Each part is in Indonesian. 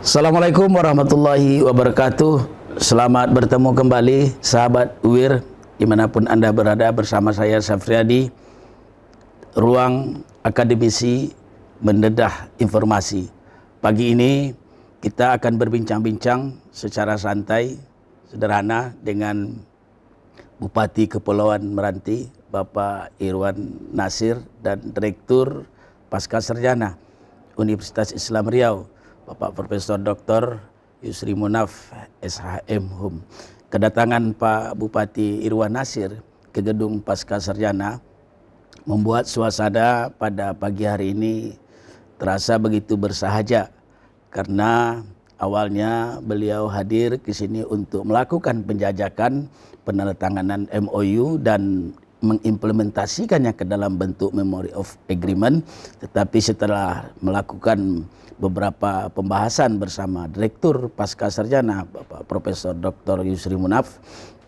Assalamualaikum warahmatullahi wabarakatuh. Selamat bertemu kembali sahabat UIR dimanapun Anda berada, bersama saya Safriadi, ruang akademisi mendedah informasi. Pagi ini kita akan berbincang-bincang secara santai, sederhana dengan Bupati Kepulauan Meranti, Bapak Irwan Nasir, dan Direktur Pascasarjana Universitas Islam Riau, Bapak Profesor Dr. Yusri Munaf, SHM Hum. Kedatangan Pak Bupati Irwan Nasir ke gedung Pascasarjana membuat suasana pada pagi hari ini terasa begitu bersahaja, karena awalnya beliau hadir ke sini untuk melakukan penjajakan penandatanganan MOU dan mengimplementasikannya ke dalam bentuk Memory of Agreement. Tetapi setelah melakukan beberapa pembahasan bersama Direktur Pascasarjana Bapak Profesor Dr. Yusri Munaf,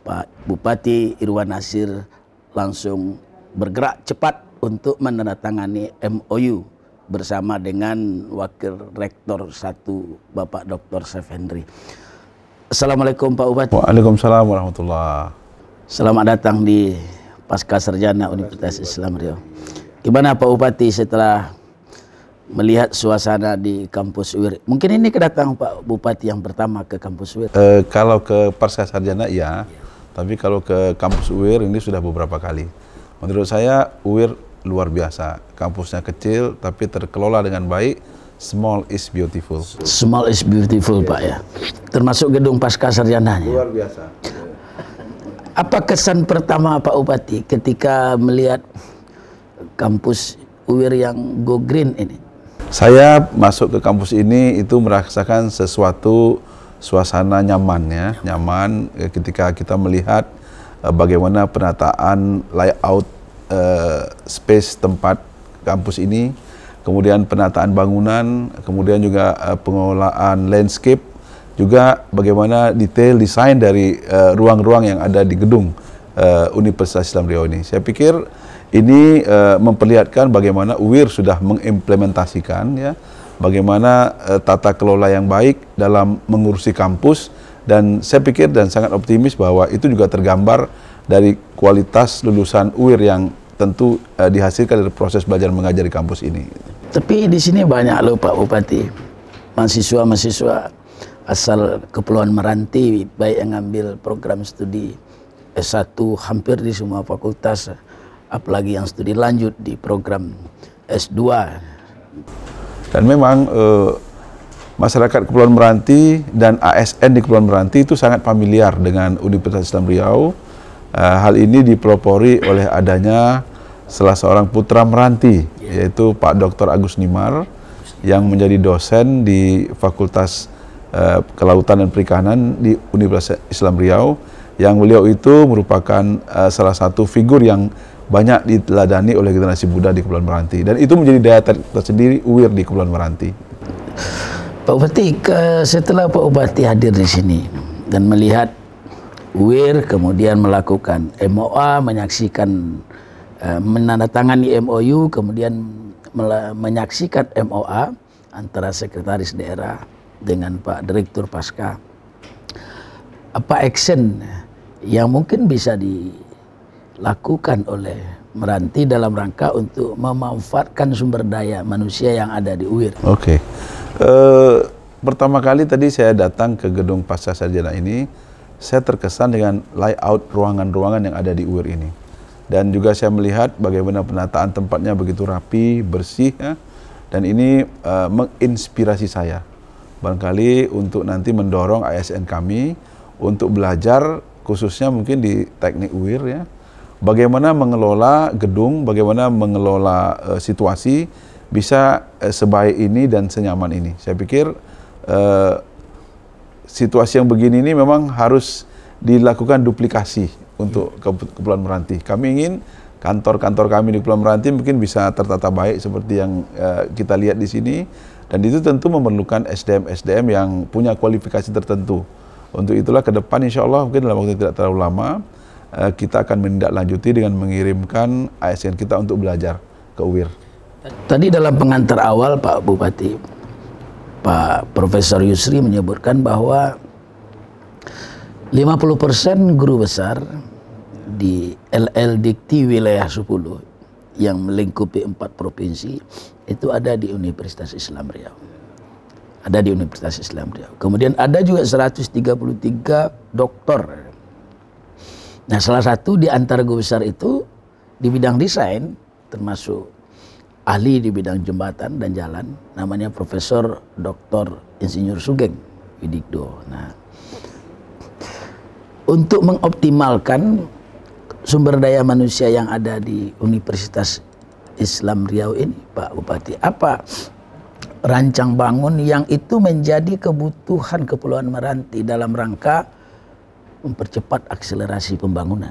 Pak Bupati Irwan Nasir langsung bergerak cepat untuk menandatangani MOU bersama dengan Wakil Rektor 1 Bapak Dr. Saif Hendri. Assalamualaikum Pak Bupati. Waalaikumsalam warahmatullahi. Selamat datang di Pascasarjana Universitas Islam Riau. Gimana Pak Bupati setelah melihat suasana di kampus UIR? Mungkin ini kedatangan Pak Bupati yang pertama ke kampus UIR. Kalau ke Pascasarjana ya, tapi kalau ke kampus UIR ini sudah beberapa kali. Menurut saya UIR luar biasa. Kampusnya kecil tapi terkelola dengan baik. Small is beautiful. Small is beautiful, Pak, ya. Termasuk gedung Pascasarjana. Luar biasa. Apa kesan pertama Pak Bupati ketika melihat kampus UIR yang go green ini? Saya masuk ke kampus ini itu merasakan sesuatu suasana nyaman ya, nyaman ketika kita melihat bagaimana penataan layout space tempat kampus ini, kemudian penataan bangunan, kemudian juga pengelolaan landscape, juga bagaimana detail desain dari ruang-ruang yang ada di gedung Universitas Islam Riau ini. Saya pikir ini memperlihatkan bagaimana UIR sudah mengimplementasikan ya, bagaimana tata kelola yang baik dalam mengurusi kampus, dan saya pikir dan sangat optimis bahwa itu juga tergambar dari kualitas lulusan UIR yang tentu dihasilkan dari proses belajar mengajar di kampus ini. Tapi di sini banyak loh Pak Bupati, mahasiswa-mahasiswa asal Kepulauan Meranti, baik yang ngambil program studi S1 hampir di semua fakultas, apalagi yang studi lanjut di program S2. Dan memang masyarakat Kepulauan Meranti dan ASN di Kepulauan Meranti itu sangat familiar dengan Universitas Islam Riau. Hal ini dipelopori oleh adanya salah seorang putra Meranti, yaitu Pak Dr. Agus Nimar, yang menjadi dosen di Fakultas Kelautan dan Perikanan di Universitas Islam Riau, yang beliau itu merupakan salah satu figur yang banyak diteladani oleh generasi muda di Kepulauan Meranti, dan itu menjadi daya tersendiri UIR di Kepulauan Meranti. Pak Bupati, setelah Pak Bupati hadir di sini dan melihat UIR kemudian melakukan MOA, menyaksikan menandatangani MOU, kemudian menyaksikan MOA antara Sekretaris Daerah dengan Pak Direktur Pasca, apa action yang mungkin bisa dilakukan oleh Meranti dalam rangka untuk memanfaatkan sumber daya manusia yang ada di UIR? Oke. Pertama kali tadi saya datang ke gedung Pascasarjana ini, saya terkesan dengan layout ruangan-ruangan yang ada di UIR ini. Dan juga saya melihat bagaimana penataan tempatnya begitu rapi, bersih ya. Dan ini menginspirasi saya. Barangkali untuk nanti mendorong ASN kami untuk belajar, khususnya mungkin di teknik UIR ya, bagaimana mengelola gedung, bagaimana mengelola situasi bisa sebaik ini dan senyaman ini. Saya pikir situasi yang begini ini memang harus dilakukan duplikasi untuk Kepulauan Meranti. Kami ingin kantor-kantor kami di Kepulauan Meranti mungkin bisa tertata baik seperti yang kita lihat di sini, dan itu tentu memerlukan SDM-SDM yang punya kualifikasi tertentu. Untuk itulah ke depan insya Allah mungkin dalam waktu tidak terlalu lama kita akan menindaklanjuti dengan mengirimkan ASN kita untuk belajar ke UIR. Tadi dalam pengantar awal Pak Bupati, Pak Profesor Yusri menyebutkan bahwa 50% guru besar di LL Dikti wilayah 10 yang melingkupi 4 provinsi itu ada di Universitas Islam Riau. Ada di Universitas Islam Riau. Kemudian ada juga 133 doktor. Nah, salah satu di antara guru besar itu di bidang desain, termasuk ahli di bidang jembatan dan jalan, namanya Profesor Dr. Insinyur Sugeng Widikdo. Nah, untuk mengoptimalkan sumber daya manusia yang ada di Universitas Islam Riau ini, Pak Bupati, apa rancang bangun yang itu menjadi kebutuhan Kepulauan Meranti dalam rangka mempercepat akselerasi pembangunan?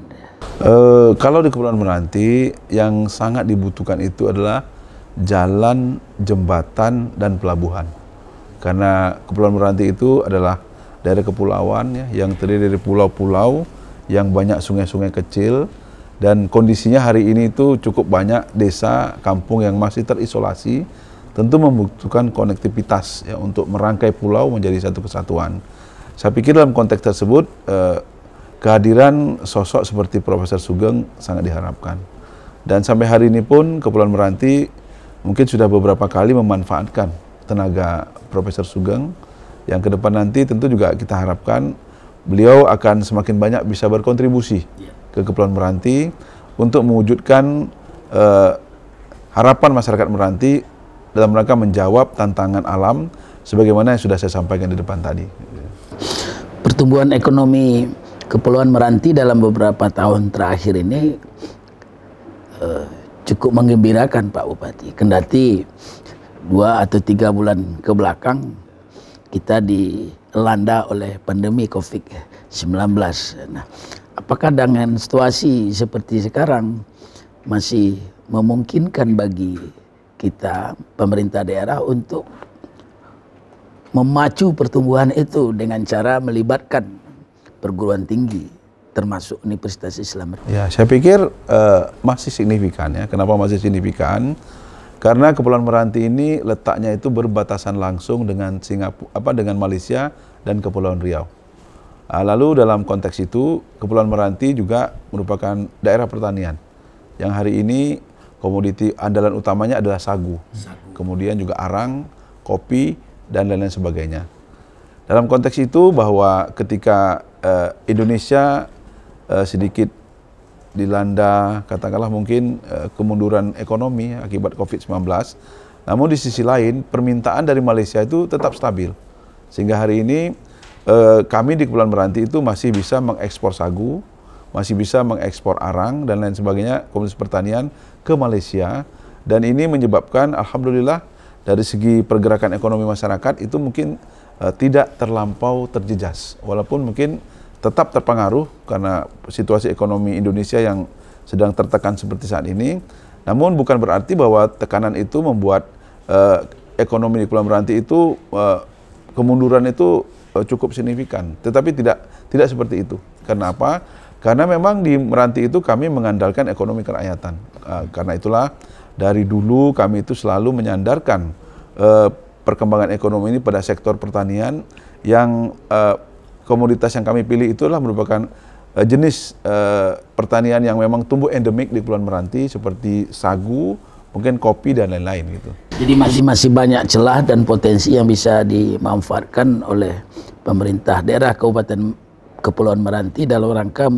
Kalau di Kepulauan Meranti yang sangat dibutuhkan itu adalah jalan, jembatan, dan pelabuhan. Karena Kepulauan Meranti itu adalah daerah kepulauan ya, yang terdiri dari pulau-pulau yang banyak sungai-sungai kecil, dan kondisinya hari ini itu cukup banyak desa, kampung yang masih terisolasi, tentu membutuhkan konektivitas ya, untuk merangkai pulau menjadi satu kesatuan. Saya pikir dalam konteks tersebut kehadiran sosok seperti Profesor Sugeng sangat diharapkan. Dan sampai hari ini pun Kepulauan Meranti mungkin sudah beberapa kali memanfaatkan tenaga Profesor Sugeng, yang ke depan nanti tentu juga kita harapkan beliau akan semakin banyak bisa berkontribusi ke Kepulauan Meranti untuk mewujudkan harapan masyarakat Meranti dalam rangka menjawab tantangan alam sebagaimana yang sudah saya sampaikan di depan tadi. Pertumbuhan ekonomi Kepulauan Meranti dalam beberapa tahun terakhir ini cukup menggembirakan, Pak Bupati. Kendati 2 atau 3 bulan ke belakang kita dilanda oleh pandemi COVID-19. Nah, apakah dengan situasi seperti sekarang masih memungkinkan bagi kita, pemerintah daerah, untuk memacu pertumbuhan itu dengan cara melibatkan perguruan tinggi, termasuk Universitas Islam? Ya, saya pikir masih signifikan ya. Kenapa masih signifikan? Karena Kepulauan Meranti ini letaknya itu berbatasan langsung dengan dengan Malaysia dan Kepulauan Riau. Lalu dalam konteks itu, Kepulauan Meranti juga merupakan daerah pertanian yang hari ini komoditi andalan utamanya adalah sagu. Kemudian juga arang, kopi, dan lain-lain sebagainya. Dalam konteks itu bahwa ketika Indonesia sedikit dilanda katakanlah mungkin kemunduran ekonomi akibat COVID-19, namun di sisi lain permintaan dari Malaysia itu tetap stabil, sehingga hari ini kami di Kepulauan Meranti itu masih bisa mengekspor sagu, masih bisa mengekspor arang dan lain sebagainya, komoditas pertanian ke Malaysia, dan ini menyebabkan alhamdulillah dari segi pergerakan ekonomi masyarakat itu mungkin tidak terlampau terjejas, walaupun mungkin tetap terpengaruh karena situasi ekonomi Indonesia yang sedang tertekan seperti saat ini. Namun bukan berarti bahwa tekanan itu membuat ekonomi di Kepulauan Meranti itu kemunduran itu cukup signifikan. Tetapi tidak seperti itu. Karena apa? Karena memang di Meranti itu kami mengandalkan ekonomi kerakyatan. Karena itulah dari dulu kami itu selalu menyandarkan perkembangan ekonomi ini pada sektor pertanian yang komoditas yang kami pilih itulah merupakan jenis pertanian yang memang tumbuh endemik di Kepulauan Meranti seperti sagu, mungkin kopi dan lain-lain gitu. Jadi masih banyak celah dan potensi yang bisa dimanfaatkan oleh pemerintah daerah Kabupaten Kepulauan Meranti dalam rangka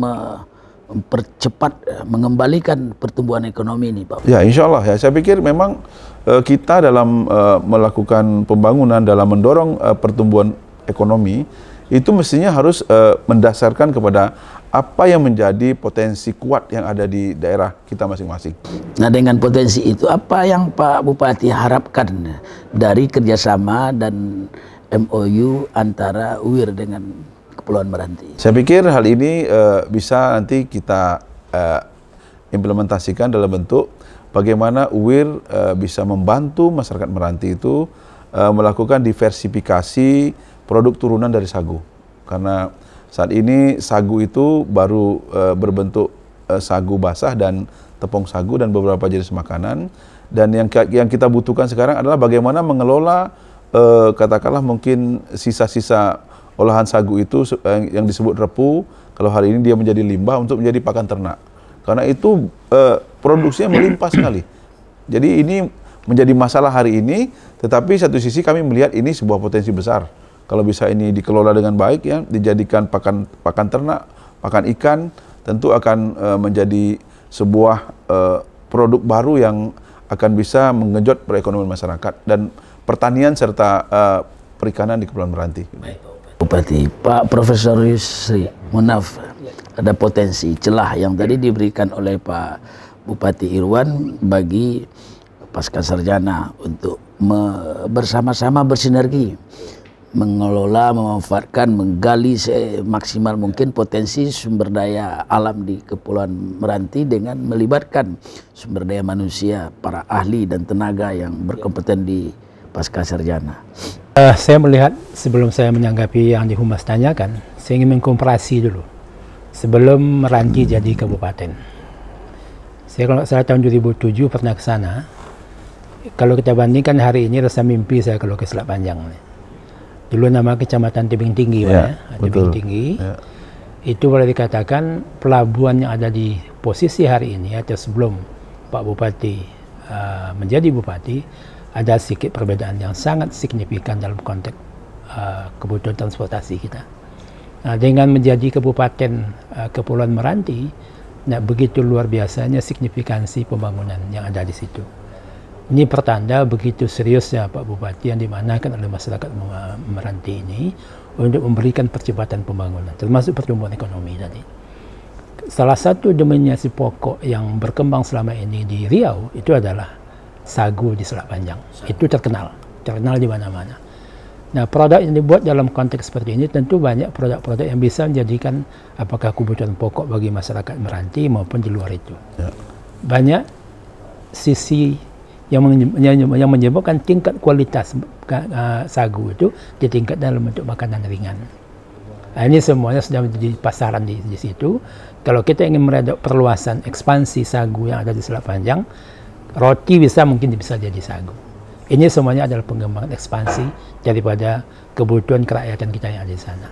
mempercepat, mengembalikan pertumbuhan ekonomi ini, Pak. Ya, insya Allah ya. Saya pikir memang kita dalam melakukan pembangunan, dalam mendorong pertumbuhan ekonomi, itu mestinya harus mendasarkan kepada apa yang menjadi potensi kuat yang ada di daerah kita masing-masing. Nah, dengan potensi itu apa yang Pak Bupati harapkan dari kerjasama dan MOU antara UIR dengan Kepulauan Meranti? Saya pikir hal ini bisa nanti kita implementasikan dalam bentuk bagaimana UIR bisa membantu masyarakat Meranti itu melakukan diversifikasi produk turunan dari sagu. Karena saat ini sagu itu baru berbentuk sagu basah dan tepung sagu dan beberapa jenis makanan. Dan yang kita butuhkan sekarang adalah bagaimana mengelola katakanlah mungkin sisa-sisa olahan sagu itu yang disebut repu, kalau hari ini dia menjadi limbah untuk menjadi pakan ternak. Karena itu produksinya melimpah sekali. Jadi ini menjadi masalah hari ini, tetapi satu sisi kami melihat ini sebuah potensi besar. Kalau bisa ini dikelola dengan baik ya, dijadikan pakan ternak, pakan ikan, tentu akan menjadi sebuah produk baru yang akan bisa menggenjot perekonomian masyarakat dan pertanian serta perikanan di Kepulauan Meranti. Bupati, Pak Profesor Yusri Munaf, ada potensi celah yang tadi diberikan oleh Pak Bupati Irwan bagi pasca sarjana untuk bersama-sama bersinergi mengelola, memanfaatkan, menggali semaksimal mungkin potensi sumber daya alam di Kepulauan Meranti dengan melibatkan sumber daya manusia, para ahli dan tenaga yang berkompeten di pasca sarjana. Saya melihat sebelum saya menanggapi yang di Humas tanyakan, saya ingin mengkomparasi dulu sebelum Meranti jadi kabupaten. Saya kalau saya tahun 2007 pernah ke sana. Kalau kita bandingkan hari ini rasa mimpi saya kalau ke Selat Panjang. Dulu nama kecamatan Tebing Tinggi, ya, Tebing Tinggi. Ya. Itu boleh dikatakan pelabuhan yang ada di posisi hari ini atau sebelum Pak Bupati menjadi bupati, ada sedikit perbedaan yang sangat signifikan dalam konteks kebutuhan transportasi kita. Nah, dengan menjadi kabupaten Kepulauan Meranti, begitu luar biasanya signifikansi pembangunan yang ada di situ. Ini pertanda begitu seriusnya Pak Bupati yang dimanakan oleh masyarakat Meranti ini untuk memberikan percepatan pembangunan, termasuk pertumbuhan ekonomi tadi. Salah satu dominasi pokok yang berkembang selama ini di Riau itu adalah sagu di Selat Panjang. Itu terkenal di mana-mana. Nah, produk yang dibuat dalam konteks seperti ini tentu banyak produk-produk yang bisa menjadikan apakah kebutuhan pokok bagi masyarakat Meranti maupun di luar itu. Ya. Banyak sisi yang menyebabkan tingkat kualitas sagu itu ditingkat dalam bentuk makanan ringan. Nah, ini semuanya sudah menjadi pasaran di situ. Kalau kita ingin meredok perluasan ekspansi sagu yang ada di Selat Panjang, roti mungkin bisa jadi sagu. Ini semuanya adalah pengembangan ekspansi daripada kebutuhan kerakyatan kita yang ada di sana.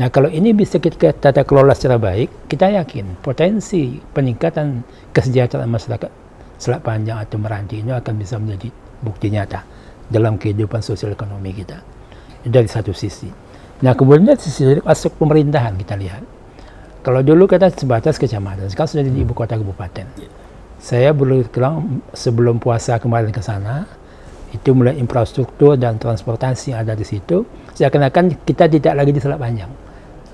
Nah, kalau ini bisa kita tata kelola secara baik, kita yakin potensi peningkatan kesejahteraan masyarakat Selat Panjang atau Meranti ini akan bisa menjadi bukti nyata dalam kehidupan sosial ekonomi kita. Dari satu sisi. Nah, kemudian dari sisi aspek pemerintahan kita lihat. Kalau dulu kita sebatas kecamatan, sekarang sudah di ibu kota kabupaten. Saya bilang sebelum puasa kemarin ke sana, itu mulai infrastruktur dan transportasi yang ada di situ, seakan-akan kita tidak lagi di Selat Panjang.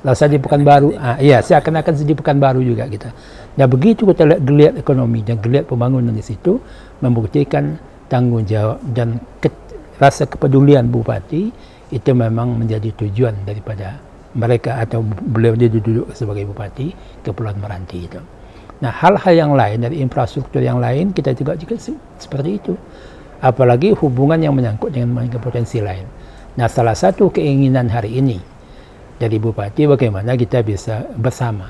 Rasa di Pekanbaru, seakan-akan di Pekanbaru juga kita. Nah, begitu kita lihat geliat ekonomi dan geliat pembangunan di situ, membuktikan tanggung jawab dan rasa kepedulian Bupati itu memang menjadi tujuan daripada mereka atau beliau dia duduk sebagai Bupati Kepulauan Meranti itu. Nah, hal-hal yang lain dari infrastruktur yang lain kita juga seperti itu. Apalagi hubungan yang menyangkut dengan potensi lain. Nah, salah satu keinginan hari ini dari Bupati bagaimana kita bisa bersama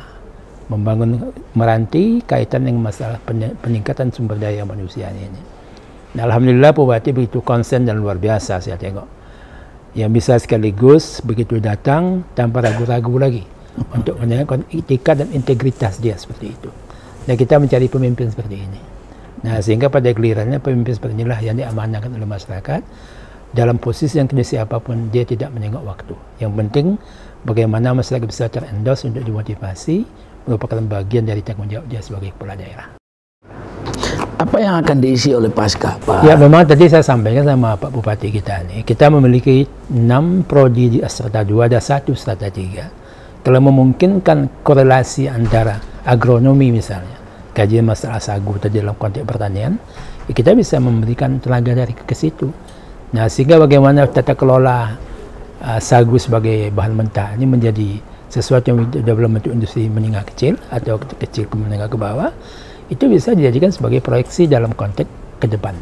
membangun Meranti kaitan dengan masalah peningkatan sumber daya manusia ini. Nah, alhamdulillah Bupati begitu konsen dan luar biasa saya tengok. Yang bisa sekaligus begitu datang tanpa ragu-ragu lagi untuk menjaga etika dan integritas dia seperti itu. Dan kita mencari pemimpin seperti ini. Nah, sehingga pada gilirannya pemimpin seperti inilah yang diamanahkan oleh masyarakat dalam posisi yang kondisi apapun dia tidak menengok waktu. Yang penting bagaimana masyarakat bisa terendos untuk dimotivasi merupakan bagian dari tanggung jawab dia sebagai kepala daerah. Apa yang akan diisi oleh pasca, Pak? Ya, memang tadi saya sampaikan sama Pak Bupati kita nih. Kita memiliki 6 prodi di strata 2, ada 1 strata 3. Kalau memungkinkan korelasi antara agronomi misalnya, kajian masalah sagu tadi dalam konteks pertanian, kita bisa memberikan tenaga dari ke situ. Nah, sehingga bagaimana tata kelola sagu sebagai bahan mentah ini menjadi sesuatu yang dalam bentuk industri menengah kecil atau kecil ke menengah ke bawah, itu bisa dijadikan sebagai proyeksi dalam konteks ke depan.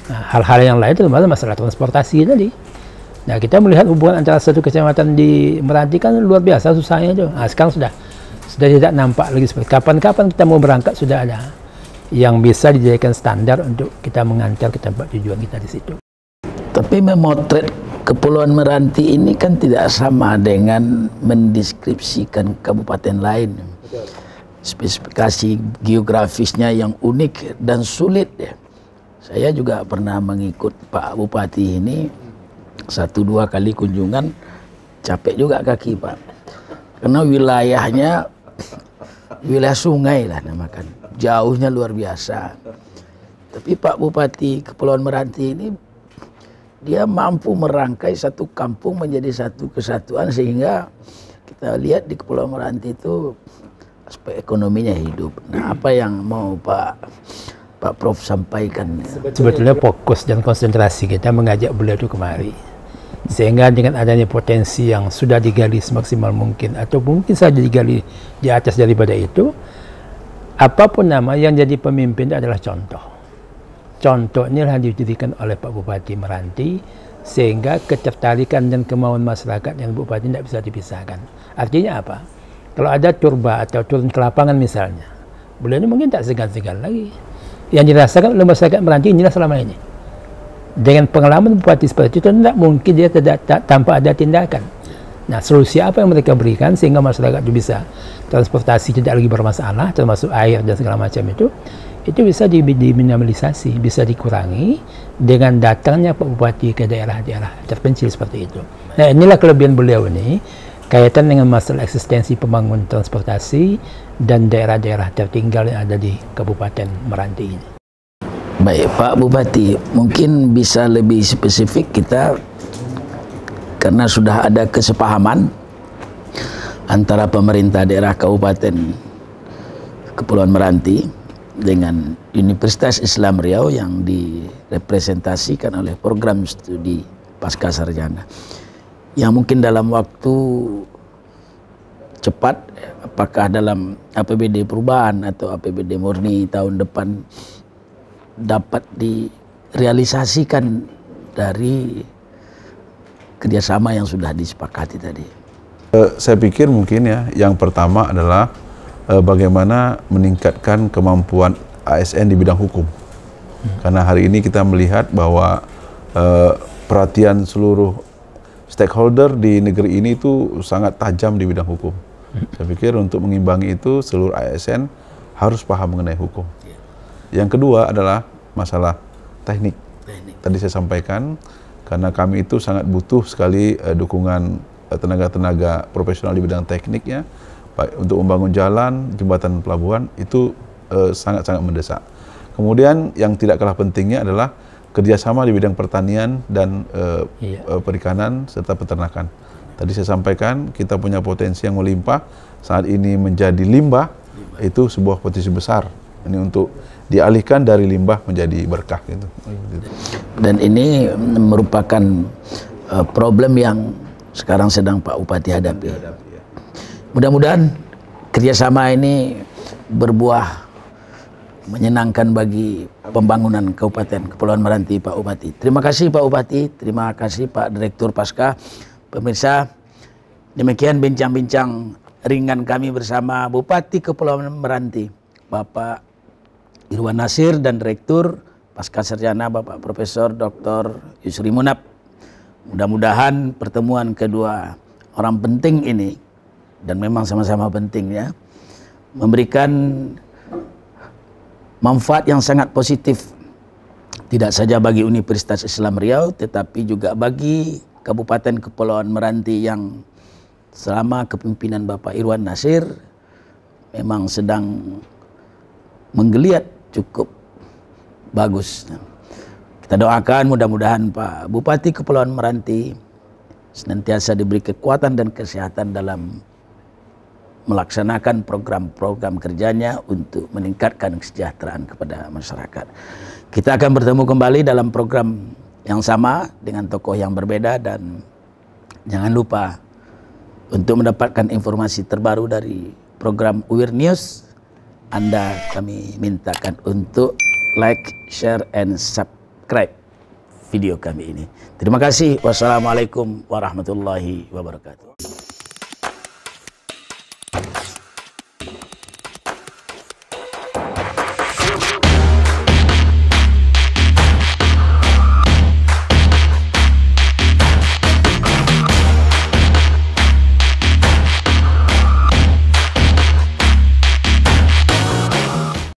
Nah, hal-hal yang lain terutama masalah transportasi tadi. Nah, kita melihat hubungan antara satu kecamatan di Meranti kan luar biasa susahnya itu. Nah, sekarang sudah tidak nampak lagi seperti kapan-kapan kita mau berangkat sudah ada yang bisa dijadikan standar untuk kita mengantar ke tempat tujuan kita di situ. Tapi memotret Kepulauan Meranti ini kan tidak sama dengan mendeskripsikan kabupaten lain. Spesifikasi geografisnya yang unik dan sulit ya. Saya juga pernah mengikut Pak Bupati ini 1-2 kali kunjungan, capek juga kaki Pak. Karena wilayahnya wilayah sungai lah namakan, jauhnya luar biasa. Tapi Pak Bupati Kepulauan Meranti ini dia mampu merangkai satu kampung menjadi satu kesatuan, sehingga kita lihat di Kepulauan Meranti itu aspek ekonominya hidup. Nah, apa yang mau Pak Prof sampaikan? Sebetulnya fokus dan konsentrasi kita mengajak beliau itu kemari, sehingga dengan adanya potensi yang sudah digali semaksimal mungkin, atau mungkin saja digali di atas daripada itu, apapun nama yang jadi pemimpin adalah contoh. Contoh inilah dijadikan oleh Pak Bupati Meranti, sehingga ketertarikan dan kemauan masyarakat yang Bupati tidak bisa dipisahkan. Artinya apa? Kalau ada turba atau turun ke lapangan misalnya, beliau ini mungkin tak segan-segan lagi. Yang dirasakan oleh masyarakat Meranti inilah selama ini. Dengan pengalaman Bupati seperti itu, tidak mungkin dia tanpa ada tindakan. Nah, solusi apa yang mereka berikan sehingga masyarakat itu bisa transportasi tidak lagi bermasalah, termasuk air dan segala macam itu bisa diminimalisasi, bisa dikurangi dengan datangnya Pak Bupati ke daerah-daerah terpencil seperti itu. Nah, inilah kelebihan beliau ini kaitan dengan masalah eksistensi pembangunan transportasi dan daerah-daerah tertinggal yang ada di Kabupaten Meranti ini. Baik Pak Bupati, mungkin bisa lebih spesifik kita, karena sudah ada kesepahaman antara pemerintah daerah Kabupaten Kepulauan Meranti dengan Universitas Islam Riau yang direpresentasikan oleh program studi pasca sarjana, yang mungkin dalam waktu cepat, apakah dalam APBD perubahan atau APBD murni tahun depan, dapat direalisasikan dari kerjasama yang sudah disepakati tadi. Saya pikir mungkin ya, yang pertama adalah bagaimana meningkatkan kemampuan ASN di bidang hukum. Karena hari ini kita melihat bahwa perhatian seluruh stakeholder di negeri ini itu sangat tajam di bidang hukum. Saya pikir untuk mengimbangi itu seluruh ASN harus paham mengenai hukum. Yang kedua adalah masalah teknik. Tadi saya sampaikan, karena kami itu sangat butuh sekali dukungan tenaga-tenaga profesional di bidang tekniknya, baik untuk membangun jalan, jembatan, pelabuhan, itu sangat-sangat mendesak. Kemudian yang tidak kalah pentingnya adalah kerjasama di bidang pertanian dan perikanan serta peternakan. Tadi saya sampaikan kita punya potensi yang melimpah, saat ini menjadi limbah, itu sebuah potensi besar. Ini untuk dialihkan dari limbah menjadi berkah gitu. Dan ini merupakan problem yang sekarang sedang Pak Bupati hadapi. Mudah-mudahan kerjasama ini berbuah menyenangkan bagi pembangunan Kabupaten Kepulauan Meranti, Pak Bupati. Terima kasih Pak Bupati, terima kasih Pak Direktur Pasca. Pemirsa, demikian bincang-bincang ringan kami bersama Bupati Kepulauan Meranti, Bapak Irwan Nasir, dan Direktur Pasca Sarjana Bapak Profesor Dr. Yusri Munab. Mudah-mudahan pertemuan kedua orang penting ini, dan memang sama-sama penting ya, memberikan manfaat yang sangat positif, tidak saja bagi Universitas Islam Riau, tetapi juga bagi Kabupaten Kepulauan Meranti yang selama kepemimpinan Bapak Irwan Nasir memang sedang menggeliat cukup bagus. Kita doakan mudah-mudahan Pak Bupati Kepulauan Meranti senantiasa diberi kekuatan dan kesehatan dalam melaksanakan program-program kerjanya untuk meningkatkan kesejahteraan kepada masyarakat. Kita akan bertemu kembali dalam program yang sama dengan tokoh yang berbeda, dan jangan lupa untuk mendapatkan informasi terbaru dari program UIR News, Anda kami mintakan untuk like, share, and subscribe video kami ini. Terima kasih. Wassalamualaikum warahmatullahi wabarakatuh.